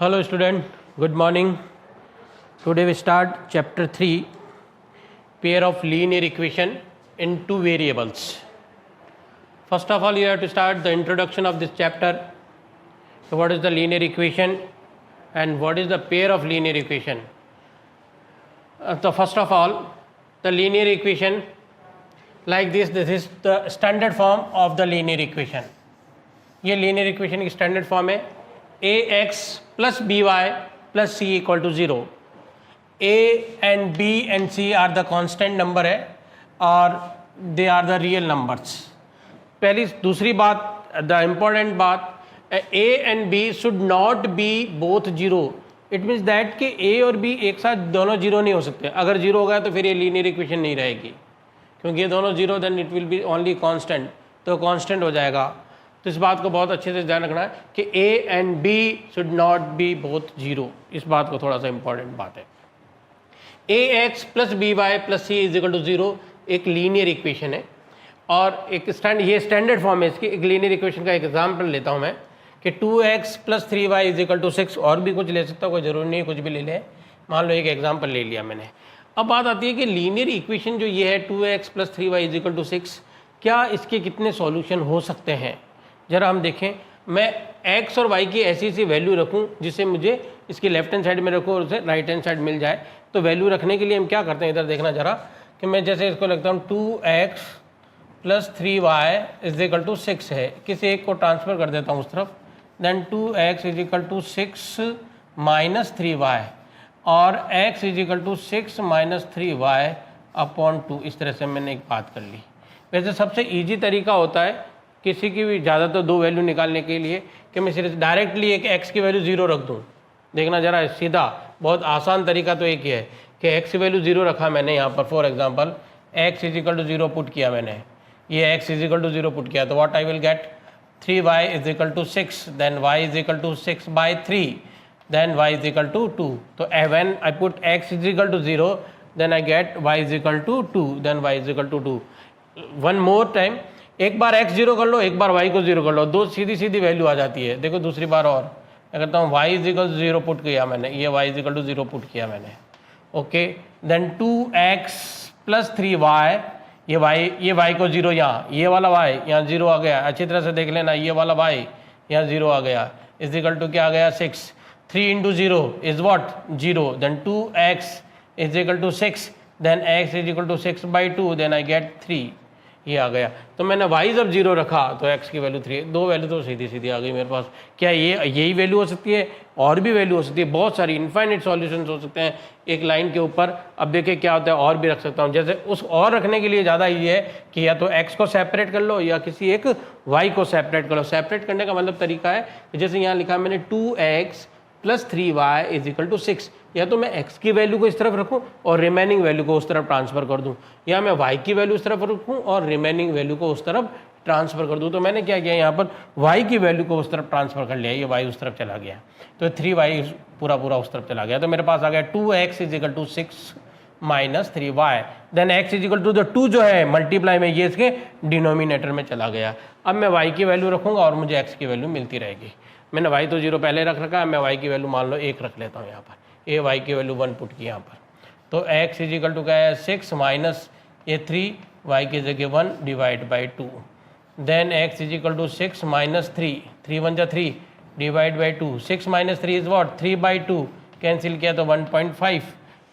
Hello student, good morning. Today we start chapter 3, pair of linear equation in two variables. First of all, you have to start the introduction of this chapter. So what is the linear equation and what is the pair of linear equation? So first of all, the linear equation like this is the standard form of the linear equation. ये linear equation की standard form है ax plus by plus c equal to 0. a and b and c are the constant number है और they are the real numbers. पहली दूसरी बात, the important बात, a and b should not be both 0. It means that कि a और b एक साथ दोनों जीरो नहीं हो सकते. अगर जीरो हो गया तो फिर ये लीनियर इक्वेशन नहीं रहेगी, क्योंकि ये दोनों zero then it will be only constant, तो कांस्टेंट हो जाएगा. तो इस बात को बहुत अच्छे से ध्यान रखना है कि a and b should not be both zero. इस बात को थोड़ा सा इंपॉर्टेंट बात है. ax plus b y plus c is equal to 0 एक लीनियर इक्वेशन है और एक ये स्टैंडर्ड फॉर्म है इसकी. एक लीनियर इक्वेशन का एग्जाम्पल लेता हूँ मैं कि 2x plus 3y is equal to 6. और भी कुछ ले सकता हूँ, कोई ज़रूरी नहीं, कुछ भी ले लें. मान लो एक एग्जाम्पल ले लिया मैंने. अब बात आती है कि लीनियर इक्वेशन जो ये है 2x plus 3y is equal to 6, क्या इसके कितने सॉल्यूशन हो सकते हैं. ज़रा हम देखें. मैं x और y की ऐसी सी वैल्यू रखूँ जिससे मुझे इसकी लेफ्ट हैंड साइड में रखूँ और उसे राइट हैंड साइड मिल जाए. तो वैल्यू रखने के लिए हम क्या करते हैं, इधर देखना ज़रा कि मैं जैसे इसको लिखता हूँ 2x plus 3y is equal to 6 है. किसी एक को ट्रांसफ़र कर देता हूँ उस तरफ. Then 2x is equal to 6 minus 3y और x is equal to 6 minus 3y upon 2. इस तरह से मैंने एक बात कर ली. वैसे सबसे इजी तरीका होता है किसी की भी ज़्यादातर दो वैल्यू निकालने के लिए कि मैं सिर्फ डायरेक्टली एक x की वैल्यू 0 रख दूँ. देखना ज़रा, सीधा बहुत आसान तरीका तो एक ही है कि x की वैल्यू 0 रखा मैंने यहाँ पर. For example x is equal to 0 put किया मैंने, ये x is equal to 0 put किया, तो what I will get 3y is equal to 6, then y is equal to 6 by 3, then y is equal to 2. So when I put x is equal to 0, then I get y is equal to 2, then y is equal to 2. One more time, एक बार x 0 कर लो, एक बार y को 0 कर लो, दो सीधी सीधी value आ जाती है. देखो दूसरी बार और मैं कहता हूँ y is equal to 0 put किया मैंने, ये y is equal to 0 put किया मैंने. Okay, then 2x plus 3y, ये y को 0, यहाँ ये वाला y यहाँ 0 आ गया. अच्छी तरह से देख लेना, ये वाला y यहाँ 0 आ गया. इज इक्वल टू क्या आ गया 6. 3 into 0 is what 0. Then 2x is equal to 6, then x is equal to 6 by 2, then I get 3. ये आ गया. तो मैंने y जब 0 रखा तो x की वैल्यू 3. दो वैल्यू तो सीधी सीधी आ गई मेरे पास. क्या यही वैल्यू हो सकती है? और भी वैल्यू हो सकती है, बहुत सारी इनफाइनाइट सॉल्यूशंस हो सकते हैं एक लाइन के ऊपर. अब देखिए क्या होता है, और भी रख सकता हूँ. जैसे उस और रखने के लिए ज़्यादा ये है कि या तो x को सेपरेट कर लो या किसी एक y को सेपरेट कर लो. सेपरेट करने का मतलब तरीका है जैसे यहाँ लिखा मैंने 2x plus 3y is equal to 6. या तो मैं x की वैल्यू को इस तरफ रखूं और रिमेनिंग वैल्यू को उस तरफ ट्रांसफ़र कर दूं, या मैं y की वैल्यू इस तरफ रखूं और रिमेनिंग वैल्यू को उस तरफ ट्रांसफ़र कर दूं. तो मैंने क्या किया, यहाँ पर y की वैल्यू को उस तरफ ट्रांसफ़र कर लिया, ये y उस तरफ चला गया, तो 3y पूरा उस तरफ चला गया. तो मेरे पास आ गया 2x is equal to 6 minus 3y. Then x is equal to जो 2 जो है मल्टीप्लाई में ये इसके डिनोमिनेटर में चला गया. अब मैं y की वैल्यू रखूँगा और मुझे x की वैल्यू मिलती रहेगी. मैंने y तो 0 पहले रख रखा है, मैं y की वैल्यू मान लो 1 रख लेता हूँ यहाँ पर. ये y की वैल्यू 1 पुट की यहाँ पर. तो x इज इक्वल टू क्या है 6 माइनस ये 3, y की जगह 1 divide by 2. Then x is equal to 6 minus 3, 3 1 जा 3 divide by 2. 6 minus 3 is what 3 by 2, cancel किया तो 1.5.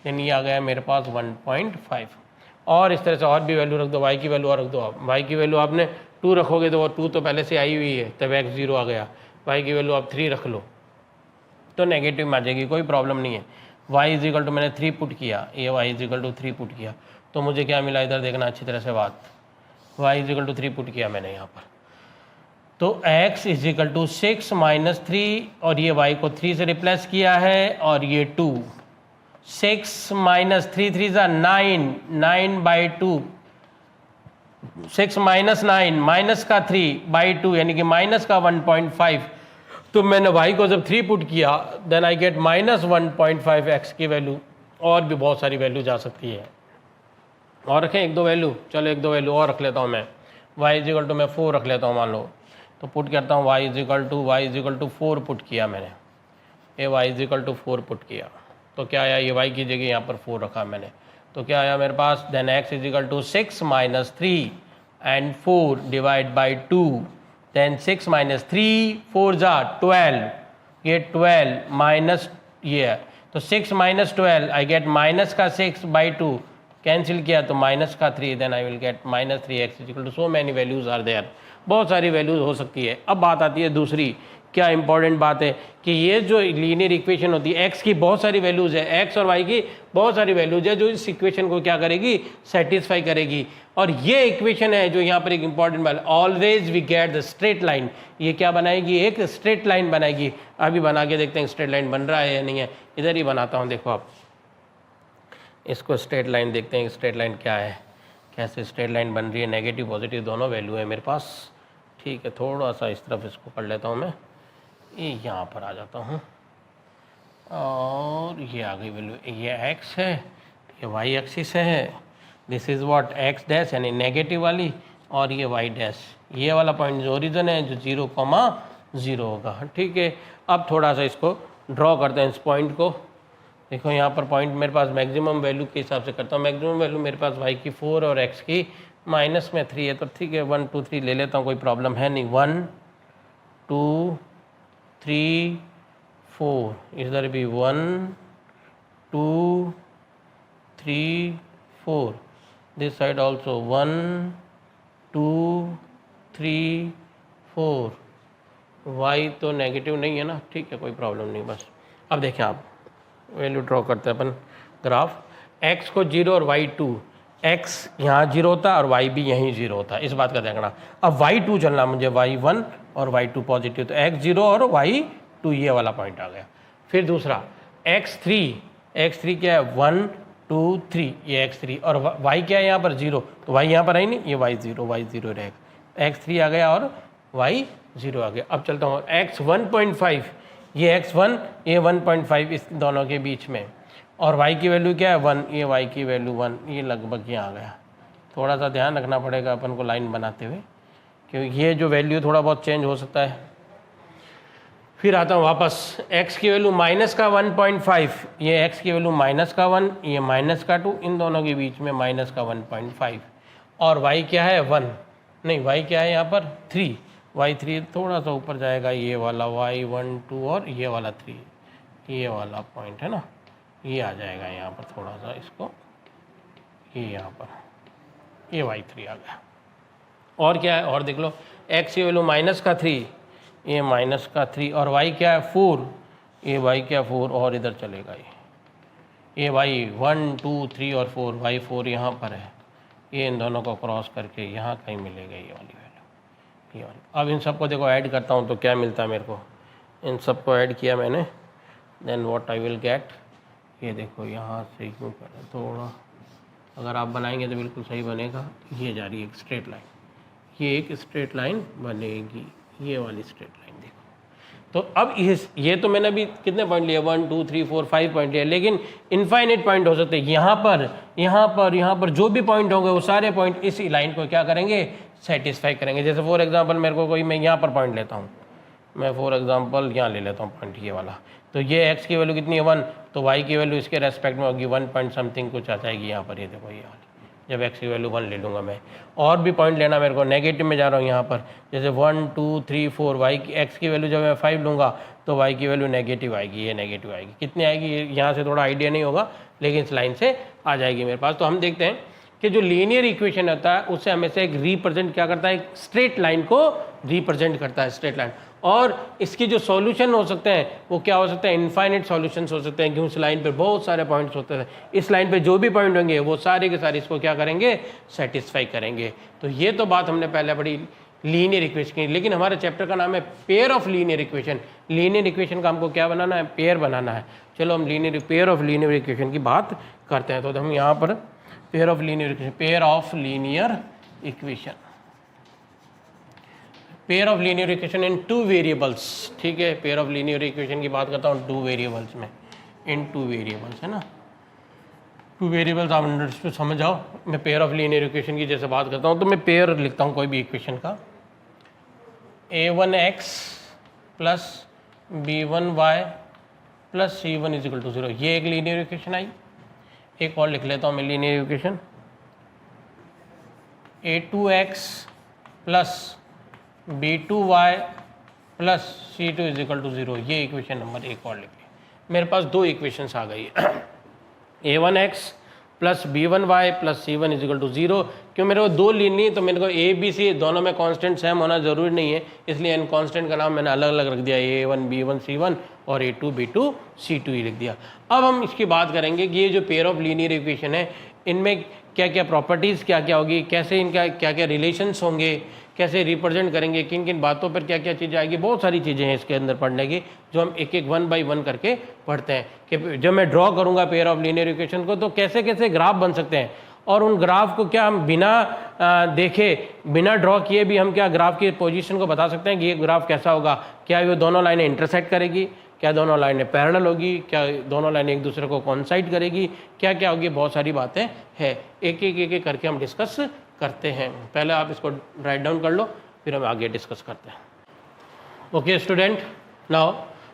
देन ये आ गया मेरे पास 1.5. और इस तरह से और भी वैल्यू रख दो, y की वैल्यू और रख दो आप. y की वैल्यू आपने 2 रखोगे तो वो 2 तो पहले से आई हुई है, तब x 0 आ गया. y की वैल्यू आप 3 रख लो तो नेगेटिव में आ जाएगी, कोई प्रॉब्लम नहीं है. y इज इक्वल टू मैंने 3 पुट किया, ये y is equal to 3 put किया, तो मुझे क्या मिला, इधर देखना अच्छी तरह से बात. y is equal to 3 put किया मैंने यहाँ पर, तो x is equal to 6 minus 3 और ये y को 3 से रिप्लेस किया है और ये 2. 6 माइनस 3 3 ज़ा 9, 9 बाई 2. 6 माइनस 9 माइनस का 3 बाई 2 यानी कि माइनस का 1.5. तो मैंने y को जब 3 पुट किया then I get minus 1.5 x की वैल्यू. और भी बहुत सारी वैल्यू जा सकती है. और रखें एक दो वैल्यू, चलो एक दो वैल्यू और रख लेता हूँ मैं. y इज इक्वल टू मैं 4 रख लेता हूँ मान लो, तो पुट करता हूँ y is equal to 4 put किया मैंने. A Y is equal to 4 put किया तो क्या आया, ये वाई की जगह यहाँ पर 4 रखा मैंने, तो क्या आया मेरे पास, then X is equal to 6 minus 3 and 4 divide by 2, then 6 minus 3 4 जा 12, ये 12 माइनस ये है, तो 6 माइनस 12 आई गेट माइनस का 6 बाई 2, कैंसिल किया तो माइनस का 3, then I will get minus 3 x is equal to, so many values are there, बहुत सारी वैल्यूज हो सकती है। अब बात आती है दूसरी, क्या इंपॉर्टेंट बात है कि ये जो लीनियर इक्वेशन होती है, एक्स की बहुत सारी वैल्यूज है, एक्स और वाई की बहुत सारी वैल्यूज है जो इस इक्वेशन को क्या करेगी, सेटिस्फाई करेगी। और ये इक्वेशन है जो यहाँ पर एक इंपॉर्टेंट बात, always we get the straight line, ये क्या बनाएगी, एक स्ट्रेट लाइन बनाएगी। अभी बना के देखते हैं स्ट्रेट लाइन बन रहा है या नहीं है, इधर ही बनाता हूँ, देखो आप इसको स्ट्रेट लाइन देखते हैं, स्ट्रेट लाइन क्या है, कैसे स्ट्रेट लाइन बन रही है, नेगेटिव पॉजिटिव दोनों वैल्यू है मेरे पास। ठीक है, थोड़ा सा इस तरफ इसको कर लेता हूँ मैं, ये यहाँ पर आ जाता हूँ और ये आ गई वैल्यू, ये एक्स है, ये वाई एक्सिस है, this is what x dash यानी नेगेटिव वाली, और ये वाई डैश, ये वाला पॉइंट जो ओरिजिन है जो 0,0 होगा। ठीक है, अब थोड़ा सा इसको ड्रॉ करते हैं इस पॉइंट को। देखो यहाँ पर पॉइंट मेरे पास मैक्सिमम वैल्यू के हिसाब से करता हूँ, मैक्सिमम वैल्यू मेरे पास वाई की 4 और एक्स की माइनस में 3 है, तो ठीक है 1 2 3 ले लेता हूँ, कोई प्रॉब्लम है नहीं। 1 2 3 4, इधर भी 1 2 3 4, दिस साइड ऑल्सो 1 2 3 4, वाई तो नेगेटिव नहीं है ना, ठीक है कोई प्रॉब्लम नहीं। बस अब देखें आप वैल्यू ड्रॉ करते हैं अपन ग्राफ, x को 0 और y 2, x यहाँ 0 होता है और y भी यहीं 0 होता है, इस बात का देखना। अब y 2 चलना मुझे, y 1 और y 2 पॉजिटिव, तो x 0 और y 2 ये वाला पॉइंट आ गया। फिर दूसरा x 3 क्या है 1 2 3, ये x 3 और y क्या है यहाँ पर 0, तो y यहाँ पर है नहीं, ये y 0 रहेगा, x 3 आ गया और y 0 आ गया। अब चलता हूँ x 1.5, ये x1 ये 1.5 इस दोनों के बीच में, और y की वैल्यू क्या है 1, ये y की वैल्यू 1, ये लगभग यहाँ आ गया। थोड़ा सा ध्यान रखना पड़ेगा अपन को लाइन बनाते हुए, क्योंकि ये जो वैल्यू थोड़ा बहुत चेंज हो सकता है। फिर आता हूँ वापस, x की वैल्यू माइनस का 1.5, ये x की वैल्यू माइनस का 1, ये माइनस का 2, इन दोनों के बीच में माइनस का 1.5, और y क्या है 1, नहीं y क्या है यहाँ पर 3, y3 थोड़ा सा ऊपर जाएगा, ये वाला y1 2 और ये वाला 3, ये वाला पॉइंट है ना, ये आ जाएगा यहाँ पर थोड़ा सा इसको, ये यहाँ पर ये y3 आ गया। और क्या है, और देख लो x की वैल्यू माइनस का 3, ये माइनस का 3, और y क्या है 4, ये y क्या 4, और इधर चलेगा ये y 1 2 3 और 4, y 4 यहाँ पर है, ये इन दोनों को क्रॉस करके यहाँ कहीं मिलेगा ये वाली वैल्यू, ये वाली। अब इन सबको देखो ऐड करता हूँ तो क्या मिलता है मेरे को, इन सबको ऐड किया मैंने, then what I will get, ये देखो यहाँ से क्यों कर थोड़ा, अगर आप बनाएंगे तो बिल्कुल सही बनेगा। ये जा रही है एक स्ट्रेट लाइन, ये एक स्ट्रेट लाइन बनेगी, ये वाली स्ट्रेट लाइन देखो। तो अब ये तो मैंने अभी कितने पॉइंट लिए 1 2 3 4 5 पॉइंट लिए, लेकिन इनफाइनेट पॉइंट हो सकते हैं। यहाँ पर जो भी पॉइंट होंगे वो सारे पॉइंट इस लाइन को क्या करेंगे, सेटिस्फाई करेंगे। जैसे फॉर एग्जांपल मेरे को कोई, मैं यहाँ पर पॉइंट लेता हूँ, मैं फॉर एग्जांपल यहाँ ले लेता हूँ पॉइंट ये वाला, तो ये x की वैल्यू कितनी है 1, तो y की वैल्यू इसके रेस्पेक्ट में होगी 1 पॉइंट समथिंग कुछ आ जाएगी यहाँ पर, ये देखो ये वाली, जब x की वैल्यू 1 ले लूँगा मैं। और भी पॉइंट लेना मेरे को, नेगेटिव में जा रहा हूँ यहाँ पर, जैसे 1 2 3 4, y की x की वैल्यू जब मैं 5 लूँगा तो y की वैल्यू नेगेटिव आएगी, ये नेगेटिव आएगी, कितनी आएगी यहाँ से थोड़ा आइडिया नहीं होगा, लेकिन इस लाइन से आ जाएगी मेरे पास। तो हम देखते हैं कि जो लीनियर इक्वेशन होता है उससे हमेशा एक रिप्रेजेंट क्या करता है, एक स्ट्रेट लाइन को रिप्रेजेंट करता है, स्ट्रेट लाइन। और इसकी जो सॉल्यूशन हो सकते हैं वो क्या हो सकते हैं, इनफाइनाइट सॉल्यूशंस हो सकते हैं, क्योंकि उस लाइन पे बहुत सारे पॉइंट्स होते हैं। इस लाइन पे जो भी पॉइंट होंगे वो सारे के सारे इसको क्या करेंगे, सेटिस्फाई करेंगे। तो ये तो बात हमने पहले पढ़ी लीनियर इक्वेशन की, लेकिन हमारे चैप्टर का नाम है pair of linear equation. Linear equation का हमको क्या बनाना है, पेयर बनाना है। चलो हम पेयर ऑफ लीनियर इक्वेशन की बात करते हैं। तो हम यहाँ पर pair of linear equation, pair of linear equation, pair of linear equation in 2 variables, ठीक है। पेयर ऑफ लीनियर इक्वेशन की बात करता हूँ 2 वेरिएबल्स में, इन 2 वेरिएबल्स है ना, 2 वेरिएबल्स आप अंडरस्टूड समझ जाओ। मैं पेयर ऑफ लीनियर इक्वेशन की जैसे बात करता हूँ तो मैं पेयर लिखता हूँ कोई भी इक्वेशन का, a1x plus b1y plus C1 is equal to 0। ये एक लीनियर इक्वेशन आई। एक और लिख लेता हूँ मैं linear equation, A2x plus B2y plus C2 is equal to 0। ये इक्वेशन नंबर एक और लिख ली। मेरे पास दो इक्वेशंस आ गई A1x plus B1y plus C1 is equal to 0। क्यों, मेरे को दो लीनियर, तो मेरे को A B C दोनों में कांस्टेंट सेम होना जरूरी नहीं है, इसलिए इन कांस्टेंट का नाम मैंने अलग अलग रख दिया, A1 B1 C1 और A2 B2 C2 ही लिख दिया। अब हम इसकी बात करेंगे कि ये जो पेयर ऑफ लीनियर इक्वेशन है, इनमें क्या क्या प्रॉपर्टीज़ क्या क्या होगी, कैसे इनका क्या क्या रिलेशंस होंगे, कैसे रिप्रेजेंट करेंगे, किन किन बातों पर क्या क्या चीज़ें आएगी। बहुत सारी चीज़ें हैं इसके अंदर पढ़ने की, जो हम एक एक 1 बाय 1 करके पढ़ते हैं कि जब मैं ड्रॉ करूँगा पेयर ऑफ लीनियर इक्वेशन को तो कैसे कैसे ग्राफ बन सकते हैं, और उन ग्राफ को क्या हम बिना देखे, बिना ड्रॉ किए भी हम क्या ग्राफ की पोजीशन को बता सकते हैं कि ये ग्राफ कैसा होगा। क्या ये दोनों लाइनें इंटरसेक्ट करेगी, क्या दोनों लाइनें पैरेलल होगी, क्या दोनों लाइनें एक दूसरे को कोइंसाइड करेगी, क्या क्या होगी, बहुत सारी बातें हैं। एक एक करके हम डिस्कस करते हैं। पहले आप इसको राइट डाउन कर लो, फिर हम आगे डिस्कस करते हैं। Okay student, now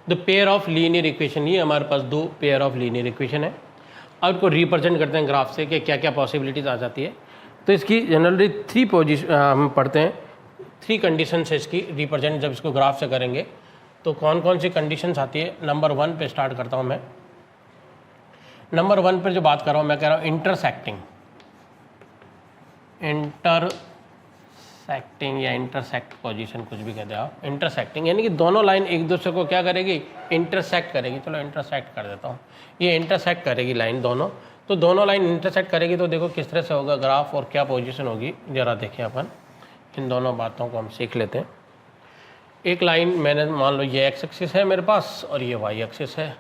the pair of linear equation, ये हमारे पास दो पेयर ऑफ लीनियर इक्वेशन है। अब इसको रिप्रेजेंट करते हैं ग्राफ से कि क्या क्या पॉसिबिलिटीज़ आ जाती है। तो इसकी जनरली थ्री पोजीशन हम पढ़ते हैं, थ्री कंडीशन है इसकी रिप्रेजेंट जब इसको ग्राफ से करेंगे तो कौन कौन सी कंडीशंस आती है। नंबर 1 पे स्टार्ट करता हूँ मैं। नंबर 1 पर जो बात कर रहा हूँ मैं, कह रहा हूँ इंटरसेक्टिंग या इंटरसेक्ट पोजीशन, कुछ भी कहते हैं आप। इंटरसेक्टिंग यानी कि दोनों लाइन एक दूसरे को क्या करेगी, इंटरसेक्ट करेगी। चलो इंटरसेक्ट कर देता हूँ, ये इंटरसेक्ट करेगी लाइन दोनों। तो दोनों लाइन इंटरसेक्ट करेगी तो देखो किस तरह से होगा ग्राफ और क्या पोजीशन होगी, ज़रा देखें अपन। इन दोनों बातों को हम सीख लेते हैं। एक लाइन मैंने मान लो ये एक्स एक्सिस है मेरे पास और ये वाई एक्सिस है।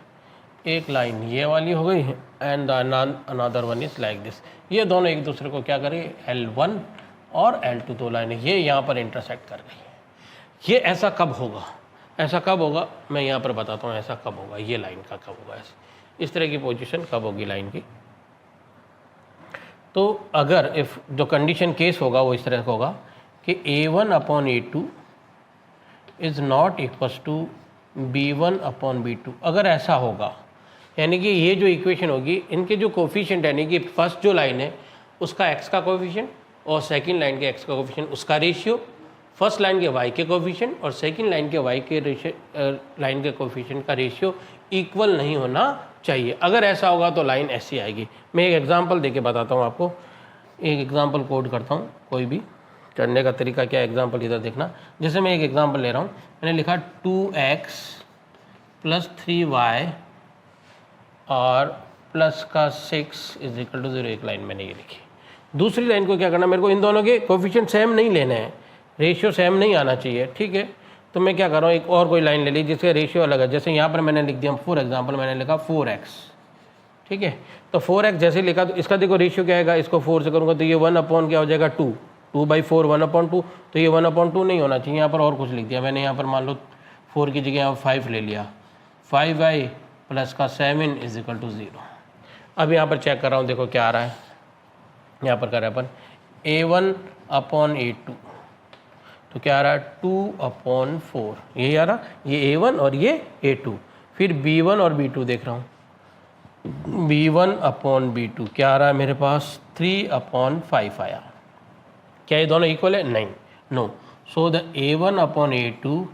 एक लाइन ये वाली हो गई and another one is like this. ये दोनों एक दूसरे को क्या करेंगे, L1 और L2 दो लाइनें ये यहाँ पर इंटरसेक्ट कर रही है। ये ऐसा कब होगा, ऐसा कब होगा मैं यहाँ पर बताता हूँ। ऐसा कब होगा, ये लाइन का कब होगा, इस तरह की पोजीशन कब होगी लाइन की। तो अगर इफ़ जो कंडीशन केस होगा वो इस तरह का होगा कि A1 upon A2 is not equals to B1 upon B2। अगर ऐसा होगा यानी कि ये जो इक्वेशन होगी, इनके जो कोफिशिएंट यानी कि फर्स्ट जो लाइन है उसका x का कोफिशिएंट और सेकंड लाइन के x का कोफिशिएंट उसका रेशियो, फर्स्ट लाइन के y के कोफिशिएंट और सेकंड लाइन के y के लाइन के कोफिशिएंट का रेशियो इक्वल नहीं होना चाहिए। अगर ऐसा होगा तो लाइन ऐसी आएगी। मैं एक एग्जांपल देके बताता हूँ आपको। एक एग्जांपल कोड करता हूँ, कोई भी करने का तरीका क्या, एग्जांपल इधर देखना। जैसे मैं एक एग्जांपल ले रहा हूँ, मैंने लिखा 2x प्लस 3y और प्लस का 6 इज इक्वल टू 0। एक लाइन मैंने ये लिखी। दूसरी लाइन को क्या करना, मेरे को इन दोनों के कोफिशिएंट सेम नहीं लेने हैं, रेशियो सेम नहीं आना चाहिए, ठीक है। तो मैं क्या कर रहा हूँ, एक और कोई लाइन ले ली जिसका रेशियो अलग है। जैसे यहाँ पर मैंने लिख दिया, फॉर एग्जाम्पल मैंने लिखा 4x, ठीक है। तो 4x जैसे लिखा तो इसका देखो रेशियो क्या आएगा, इसको 4 से करूँगा तो ये 1 अपॉन क्या हो जाएगा 2/4 1/2। तो ये 1/2 नहीं होना चाहिए, यहाँ पर और कुछ लिख दिया मैंने। यहाँ पर मान लो 4 की जगह यहाँ 5 ले लिया, 5y प्लस का 7 इज इक्वल टू 0। अब यहाँ पर चेक कर रहा हूँ, देखो क्या आ रहा है। यहाँ पर कर रहे हैं अपन A1 अपॉन A2, तो क्या आ रहा है 2/4, यही आ रहा, ये A1 और ये A2। फिर B1 और B2 देख रहा हूँ, B1 अपॉन B2 क्या आ रहा है मेरे पास 3/5 आया। क्या ये दोनों इक्वल है, नहीं, no. So the A1 upon A2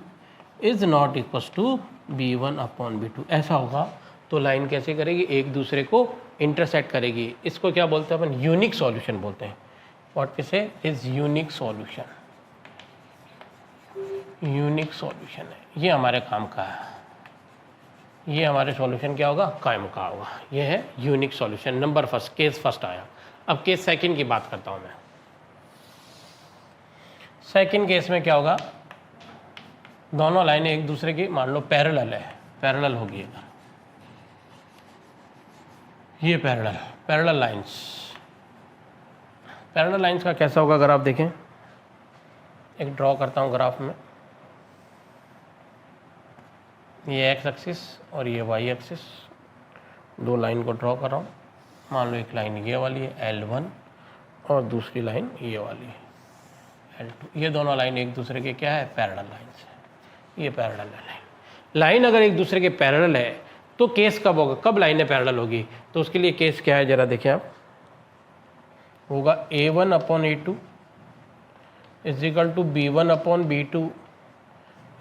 is not equal to B1 upon B2। ऐसा होगा तो लाइन कैसे करेगी, एक दूसरे को इंटरसेक्ट करेगी। इसको क्या बोलते हैं अपन, यूनिक सॉल्यूशन बोलते हैं। व्हाट वी से is unique solution, unique solution है, ये हमारे काम का है। ये हमारे सॉल्यूशन क्या होगा, कायम का होगा। ये है unique solution. Number first, case first आया। अब केस सेकंड की बात करता हूँ मैं। सेकंड केस में क्या होगा, दोनों लाइनें एक दूसरे की मान लो पैरेलल है, पैरेलल होगी अगर ये पैरेलल लाइंस का कैसा होगा अगर आप देखें। एक ड्रॉ करता हूँ ग्राफ में, ये x एक्सिस और ये y एक्सिस, दो लाइन को ड्रॉ कर रहा हूँ। मान लो एक लाइन ये वाली है L1 और दूसरी लाइन ये वाली है L2। ये दोनों लाइन एक दूसरे के क्या है, पैरेलल लाइंस है। ये पैरेलल है लाइन अगर एक दूसरे के पैरेलल है तो केस कब होगा, कब लाइनें पैरेलल होगी? तो उसके लिए केस क्या है जरा देखिए आप, होगा A1 upon A2 is equal to B1 upon B2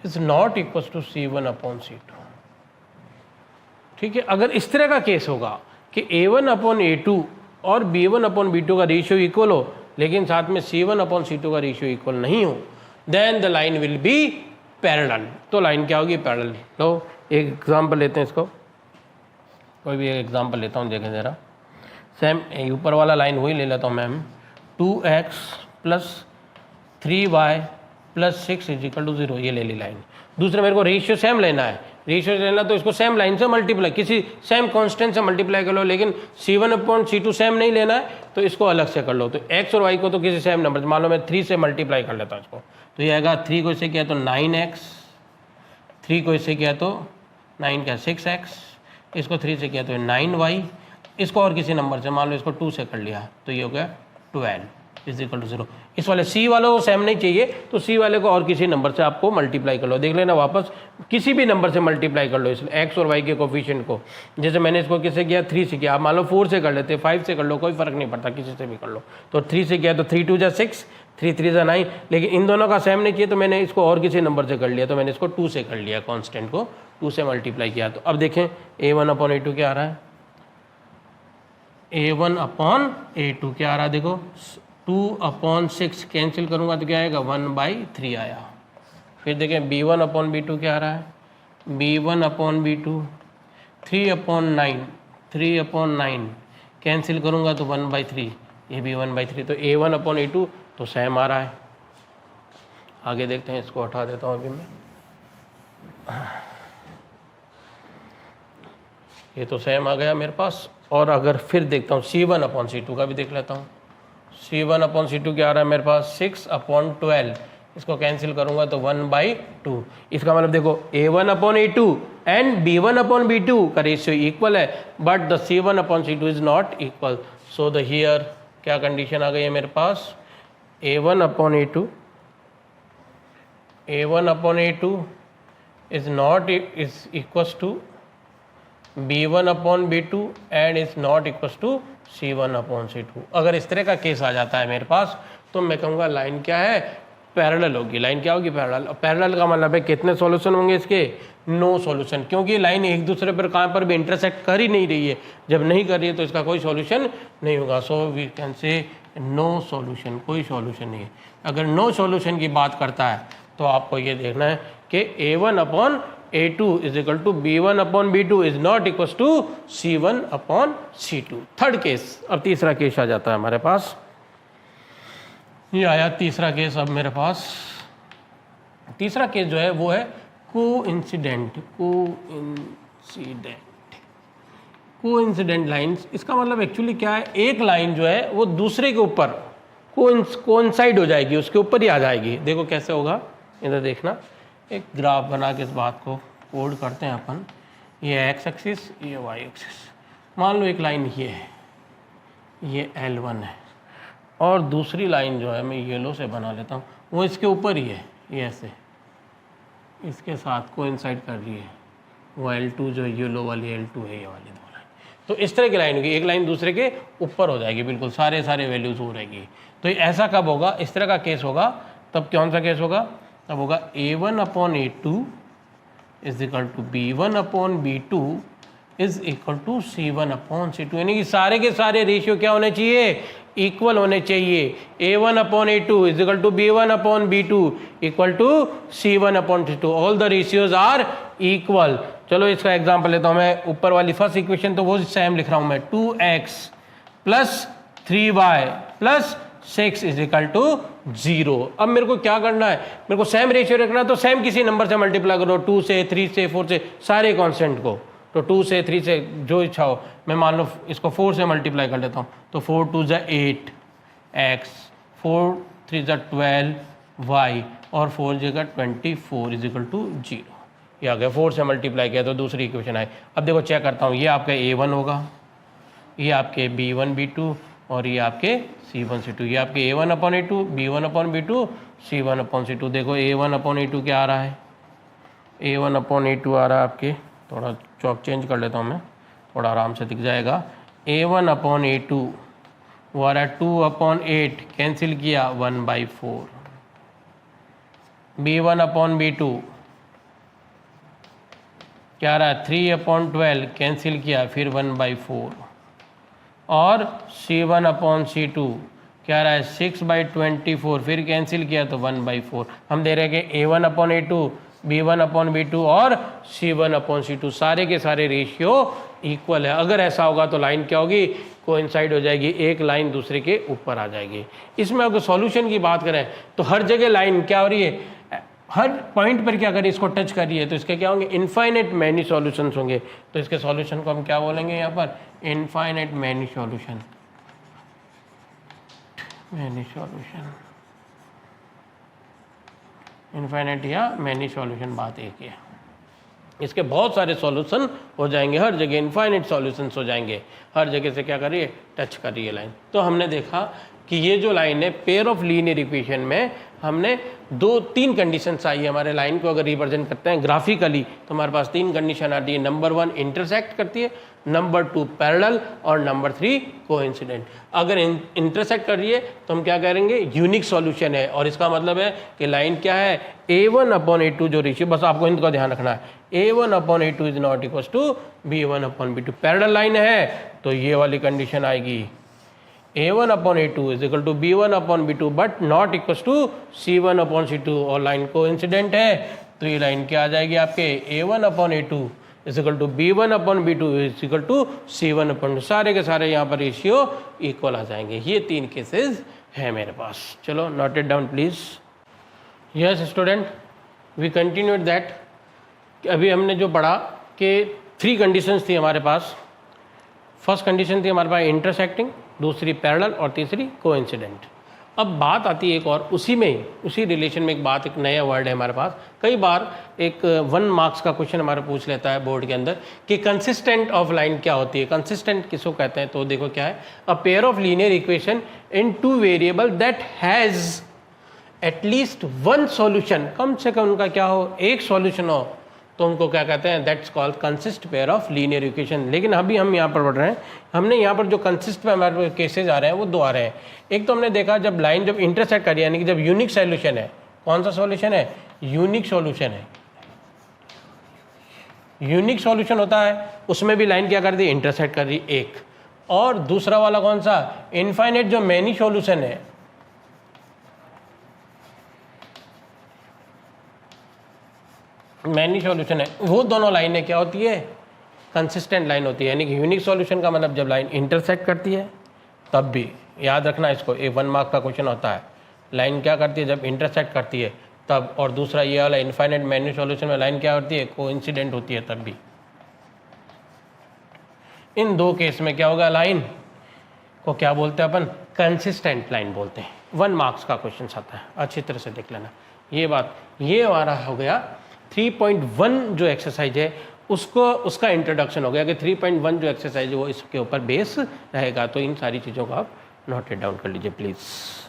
is not equal to C1 upon C2। ठीक है, अगर इस तरह का केस होगा कि A1 अपॉन A2 और B1 अपॉन B2 का रेशियो इक्वल हो, लेकिन साथ में C1 अपॉन C2 का रेशियो इक्वल नहीं हो, then the line will be parallel. तो लाइन क्या होगी, पैरेलल। तो एक एग्जांपल लेते हैं, इसको कोई भी एक एग्जांपल लेता हूँ, देखें ज़रा। सेम ऊपर वाला लाइन वही ले लेता हूँ ma'am, 2x plus 3y plus 6 is equal to 0, ये ले ली लाइन। दूसरा मेरे को रेशियो सेम लेना है, रेशियो लेना तो इसको सेम लाइन से मल्टीप्लाई, किसी सेम कांस्टेंट से मल्टीप्लाई कर लो, लेकिन C1 अपॉन C2 सेम नहीं लेना है तो इसको अलग से कर लो। तो x और y को तो किसी सेम नंबर, मान लो मैं 3 से मल्टीप्लाई कर लेता हूँ इसको, तो ये आएगा 3 को इससे किया तो 9x, 3 को इससे किया तो 9 क्या 6x, इसको 3 से किया तो 9y, इसको और किसी नंबर से, मान लो इसको 2 से कर लिया तो ये हो गया 12 इज इक्वल टू 0। इस वाले C वालों को सेम नहीं चाहिए तो C वाले को और किसी नंबर से आपको मल्टीप्लाई कर लो, देख लेना वापस किसी भी नंबर से मल्टीप्लाई कर लो इस x और y के कोफिशिएंट को। जैसे मैंने इसको किससे किया, 3 से किया, आप मान लो 4 से कर लेते, 5 से कर लो, कोई फर्क नहीं पड़ता, किसी से भी कर लो। तो 3 से किया तो 3 2 जा 6, 3 3 जा 9, लेकिन इन दोनों का सेम नहीं चाहिए तो मैंने इसको और किसी नंबर से कर लिया, तो मैंने इसको 2 से कर लिया, कॉन्स्टेंट को 2 से मल्टीप्लाई किया। तो अब देखें A1 अपॉन A2 क्या आ रहा है, A1 अपॉन A2 क्या आ रहा है, देखो 2 अपॉन 6 कैंसिल करूँगा तो क्या आएगा 1/3 आया। फिर देखें B1 अपॉन B2 क्या आ रहा है, B1 upon B2 3 upon 9, 3 upon 9 cancel करूँगा तो 1/3, ये भी 1/3। तो A1 अपॉन A2 तो सेम आ रहा है। आगे देखते हैं, इसको हटा देता हूँ अभी मैं, ये तो सेम आ गया मेरे पास। और अगर फिर देखता हूँ C1 अपॉन C2 का भी देख लेता हूँ, C1 अपॉन C2 क्या आ रहा है मेरे पास 6 अपॉन 12, इसको कैंसिल करूँगा तो 1/2। इसका मतलब देखो A1 upon A2 and B1 upon B2 का रेशियो इक्वल है, but the C1 upon C2 is not equal. So the here क्या कंडीशन आ गई है मेरे पास, A1 upon A2, A1 upon A2 is not is equal to B1 upon B2 and is not equal to C1 upon C2। अगर इस तरह का केस आ जाता है मेरे पास तो मैं कहूँगा लाइन क्या है, पैरेलल होगी। लाइन क्या होगी, पैरेलल। पैरेलल का मतलब है कितने सॉल्यूशन होंगे इसके, नो सॉल्यूशन, क्योंकि लाइन एक दूसरे पर कहाँ पर भी इंटरसेक्ट कर ही नहीं रही है। जब नहीं कर रही है तो इसका कोई सॉल्यूशन नहीं होगा। So we can say no solution, कोई सॉल्यूशन नहीं है। अगर नो सॉल्यूशन की बात करता है तो आपको ये देखना है कि A1 upon A2 is equal to B1 upon B2 is not equal to C1 upon C2। Third case, अब तीसरा केस आ जाता है हमारे पास। ये आया तीसरा केस। अब मेरे पास तीसरा केस जो है वो है कोइंसिडेंट लाइंस। इसका मतलब एक्चुअली क्या है, एक लाइन जो है वो दूसरे के ऊपर कोइंसाइड हो जाएगी, उसके ऊपर ही आ जाएगी। देखो कैसे होगा, इधर देखना, एक ग्राफ बना के इस बात को कोड करते हैं अपन। ये एक्स एक्सिस, ये वाई एक्सिस। मान लो एक लाइन ये है, ये L1 है, और दूसरी लाइन जो है मैं येलो से बना लेता हूँ, वो इसके ऊपर ही है, ये ऐसे इसके साथ कोइंसाइड कर रही है। वो L2 जो येलो वाली L2 है, ये वाली दो लाइन। तो इस तरह की लाइन होगी, एक लाइन दूसरे के ऊपर हो जाएगी, बिल्कुल सारे वैल्यूज हो रहेगी। तो ऐसा कब होगा, इस तरह का केस होगा, तब कौन सा केस होगा, तब होगा A1 upon A2 is equal to B1 upon B2 is equal to C1 upon C2। यानी कि सारे के सारे रेशियो क्या होने चाहिए, इक्वल होने चाहिए। A1 upon A2 is equal to B1 upon B2 equal to C1 upon C2। All the ratios are equal. चलो इसका एग्जांपल लेता हूँ मैं। ऊपर वाली फर्स्ट इक्वेशन तो वो सेम लिख रहा हूँ मैं, 2x plus 3y plus 6 is equal to 0। अब मेरे को क्या करना है, मेरे को सेम रेशियो रखना है, तो सेम किसी नंबर से मल्टीप्लाई करो, 2 से 3 से 4 से, सारे कांस्टेंट को। तो 2 से 3 से जो इच्छा हो, मैं मान लो इसको 4 से मल्टीप्लाई कर लेता हूँ, तो 4 2 जा 8x, 4 3 जा 12y और 4 जगह 24 इज इक्वल टू 0। ये आ गया, 4 से मल्टीप्लाई किया तो दूसरी इक्वेशन आई। अब देखो चेक करता हूँ, ये आपका A1 होगा, ये आपके B1 B2 और ये आपके C1 C2। ये आपके A1 upon A2, B1 upon B2, C1 upon C2। देखो A1 अपॉन A2 क्या आ रहा है, A1 अपॉन A2 आ रहा है आपके, थोड़ा चौक चेंज कर लेता हूँ मैं, थोड़ा आराम से दिख जाएगा। A1/A2 वो आ रहा है 2/8, कैंसिल किया 1/4। B1/B2 क्या आ रहा है 3/12, कैंसिल किया फिर 1/4। और C1/C2 क्या आ रहा है 6/24, फिर कैंसिल किया तो 1/4। हम दे रहे हैं कि A1/A2, B1/B2 और C1/C2 सारे के सारे रेशियो इक्वल है। अगर ऐसा होगा तो लाइन क्या होगी, कोइंसाइड हो जाएगी, एक लाइन दूसरे के ऊपर आ जाएगी। इसमें अगर सॉल्यूशन की बात करें तो हर जगह लाइन क्या हो रही है, हर पॉइंट पर क्या करिए, इसको टच करिए तो इसके क्या होंगे, इनफाइनाइट मैनी सॉल्यूशंस होंगे। तो इसके सॉल्यूशन को हम क्या बोलेंगे यहाँ पर, infinite many solution, many solution, infinite या मैनी सॉल्यूशन, बात एक है। इसके बहुत सारे सॉल्यूशन हो जाएंगे, हर जगह इनफाइनाइट सॉल्यूशंस हो जाएंगे, हर जगह से क्या करिए, टच करिए लाइन। तो हमने देखा कि ये जो लाइन है पेयर ऑफ लीनियर इक्वेशन में हमने 2-3 कंडीशंस आई है हमारे लाइन को अगर रिप्रेजेंट करते हैं ग्राफिकली, तो हमारे पास 3 कंडीशन आती है। नंबर 1 इंटरसेक्ट करती है, नंबर 2 पैरेलल और नंबर 3 कोइंसिडेंट। अगर इंटरसेक्ट कर रही है तो हम क्या करेंगे, यूनिक सॉल्यूशन है। और इसका मतलब है कि लाइन क्या है, A1/A2 जो रेशियो, बस आपको इनका ध्यान रखना है, A1/A2 is not equal to B1/B2। Parallel line है तो ये वाली कंडीशन आएगी, A1/A2 is equal to B1/B2 but not equal to C1/C2। और लाइन कोइंसिडेंट है तो ये लाइन क्या आ जाएगी आपके, A1/A2 is equal to B1/B2 is equal to C1/2। सारे के सारे यहाँ पर रेशियो इक्वल आ जाएंगे। ये 3 केसेस हैं मेरे पास। चलो note it down please. Yes student, we continued that. अभी हमने जो पढ़ा कि 3 कंडीशंस थी हमारे पास। फर्स्ट कंडीशन थी हमारे पास इंटरसेक्टिंग, दूसरी पैरेलल और तीसरी कोइंसिडेंट। अब बात आती है एक और, उसी में उसी रिलेशन में एक बात, एक नया वर्ड है हमारे पास। कई बार एक 1 मार्क्स का क्वेश्चन हमारा पूछ लेता है बोर्ड के अंदर कि कंसिस्टेंट ऑफ लाइन क्या होती है। कंसिस्टेंट किसको कहते हैं, तो देखो क्या है, a pair of linear equation in 2 variable that has at least 1 solution, कम से कम उनका क्या हो, एक सॉल्यूशन हो, तो उनको क्या कहते हैं, that's called consist pair of linear equation. लेकिन अभी हम यहाँ पर पढ़ रहे हैं, हमने यहाँ पर जो कंसिस्ट में हमारे केसेज आ रहे हैं वो 2 आ रहे हैं। एक तो हमने देखा जब लाइन जब इंटरसेक्ट करी, यानी कि जब यूनिक सॉल्यूशन है। कौन सा सॉल्यूशन है, यूनिक सॉल्यूशन है। यूनिक सॉल्यूशन होता है उसमें भी लाइन क्या कर दी, इंटरसेक्ट कर रही एक। और दूसरा वाला कौन सा, इनफाइनाइट जो मैनी सॉल्यूशन है, मैनी सॉल्यूशन है, वो दोनों लाइनें क्या होती है, कंसिस्टेंट लाइन होती है। यानी कि यूनिक सॉल्यूशन का मतलब जब लाइन इंटरसेक्ट करती है तब भी, याद रखना इसको, एक 1 मार्क का क्वेश्चन होता है, लाइन क्या करती है जब इंटरसेक्ट करती है तब। और दूसरा ये वाला इनफाइनाइट मैनी सॉल्यूशन में लाइन क्या होती है, कोइंसिडेंट होती है तब भी। इन 2 केस में क्या होगा, लाइन को क्या बोलते हैं अपन, कंसिस्टेंट लाइन बोलते हैं। 1 मार्क्स का क्वेश्चन आता है, अच्छी तरह से देख लेना ये बात। ये हमारा हो गया 3.1 जो एक्सरसाइज है उसको, उसका इंट्रोडक्शन हो गया कि 3.1 जो एक्सरसाइज है वो इसके ऊपर बेस रहेगा। तो इन सारी चीज़ों को आप नोट इट डाउन कर लीजिए प्लीज़।